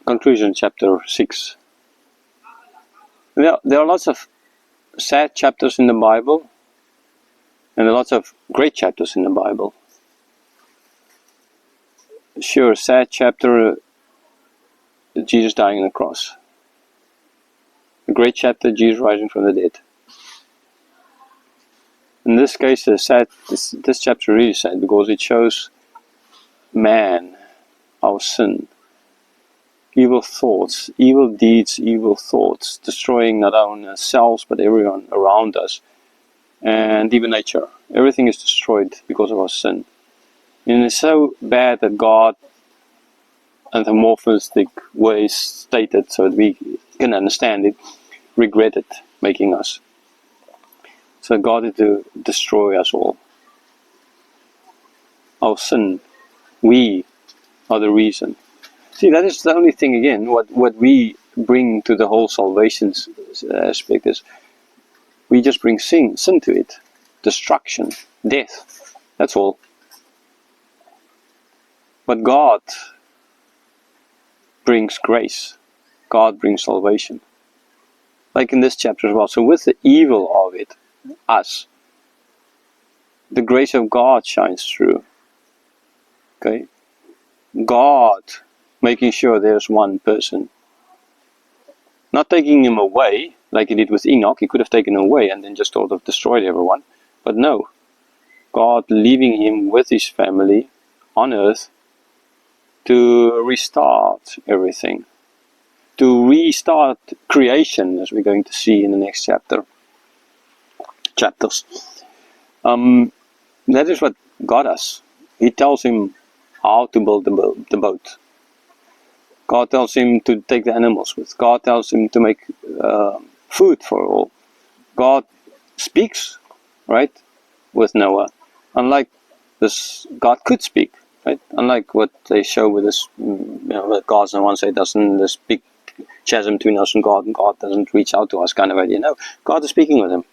conclusion, chapter 6. There are lots of sad chapters in the Bible, and there are lots of great chapters in the Bible. Sure, sad chapter, Jesus dying on the cross. A great chapter, Jesus rising from the dead. In this case, this chapter really sad because it shows man, our sin, evil thoughts, evil deeds, evil thoughts, destroying not only ourselves but everyone around us, and even nature. Everything is destroyed because of our sin. And it's so bad that God, anthropomorphistic ways stated so that we can understand it, regretted making us. So God is to destroy us all. Our sin, we are the reason. See, that is the only thing again, what we bring to the whole salvation aspect is, we just bring sin to it. Destruction, death, that's all. But God brings grace. God brings salvation. Like in this chapter as well. So with the evil of it, us, the grace of God shines through. Okay? God making sure there's one person. Not taking him away, like he did with Enoch. He could have taken him away and then just sort of destroyed everyone. But no. God leaving him with his family on earth to restart everything. To restart creation, as we're going to see in the next chapters. That is what God does. He tells him how to build the boat. God tells him to take the animals with. God tells him to make food for all. God speaks, right, with Noah. Unlike this, God could speak, right? Unlike what they show with this, that God's on one side doesn't, this big chasm between us and God doesn't reach out to us kind of idea. No, God is speaking with him.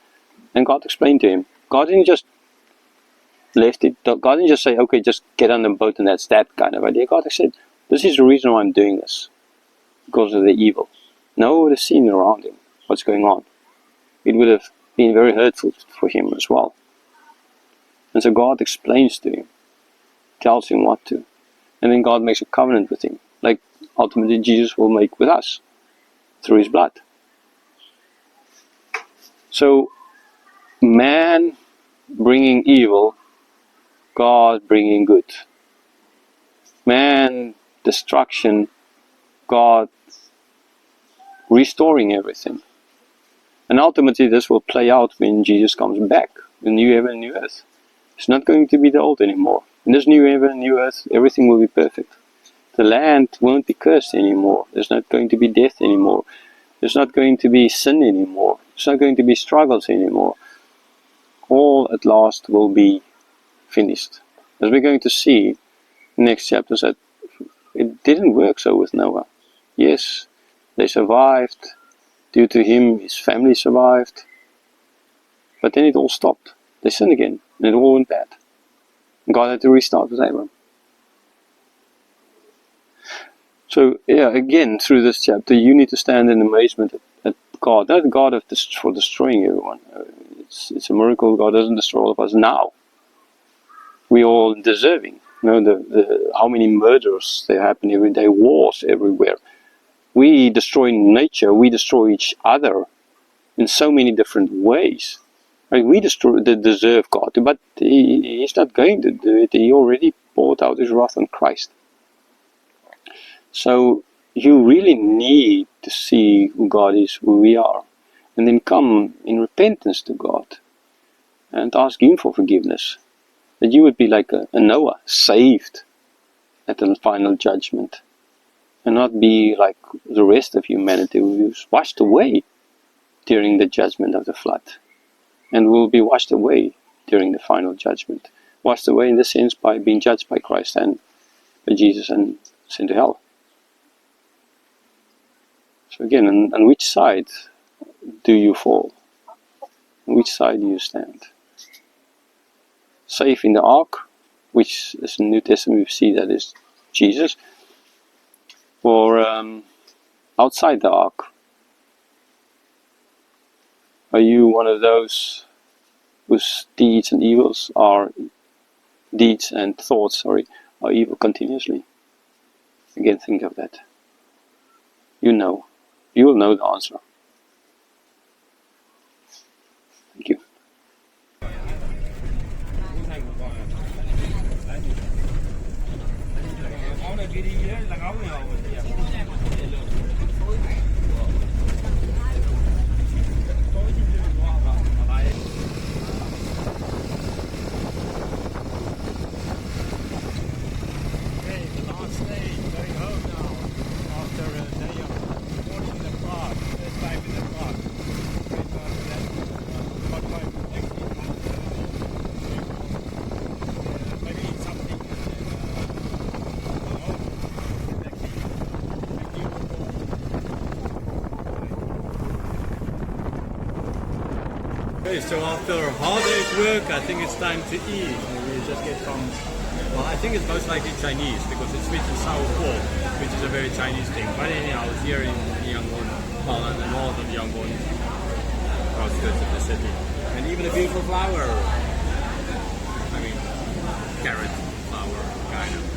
And God explained to him. God didn't just left it. God didn't just say, okay, just get on the boat and that's that kind of idea. God said, this is the reason why I'm doing this. Because of the evil. No one would have seen around him what's going on. It would have been very hurtful for him as well. And so God explains to him. Tells him what to. And then God makes a covenant with him. Like ultimately Jesus will make with us. Through his blood. So man bringing evil, God bringing good. Man destruction, God restoring everything. And ultimately this will play out when Jesus comes back, the new heaven and new earth. It's not going to be the old anymore. In this new heaven and new earth, everything will be perfect. The land won't be cursed anymore. There's not going to be death anymore. There's not going to be sin anymore. There's not going to be struggles anymore. All at last will be finished. As we're going to see in the next chapters, that it didn't work so with Noah. Yes, they survived. Due to him, his family survived. But then it all stopped. They sinned again, and it all went bad. God had to restart with Abram. So, yeah, again, through this chapter, you need to stand in amazement at God. Not God for destroying everyone. It's a miracle God doesn't destroy all of us now. We're all deserving. You know, how many murders there happen every day, wars everywhere. We destroy nature, we destroy each other in so many different ways. Like we deserve God, but He's not going to do it. He already poured out His wrath on Christ. So you really need to see who God is, who we are, and then come in repentance to God and ask Him for forgiveness. That you would be like a Noah, saved at the final judgment, and not be like the rest of humanity who was washed away during the judgment of the flood, and will be washed away during the final judgment. Washed away in the sense by being judged by Christ and by Jesus and sent to hell. So again, on which side do you fall? On which side do you stand? Safe in the ark, which is in the New Testament we see that is Jesus, or outside the ark? Are you one of those whose deeds and thoughts, are evil continuously? Again, think of that. You know. You will know the answer. Thank you. Okay, so after a hard day's work, I think it's time to eat. We just get some, well, I think it's most likely Chinese because it's sweet and sour pork, which is a very Chinese thing. But anyhow, it's here in Yangon, well, in the north of Yangon, outskirts of the city. And even a beautiful flower. I mean, carrot flower, kind of.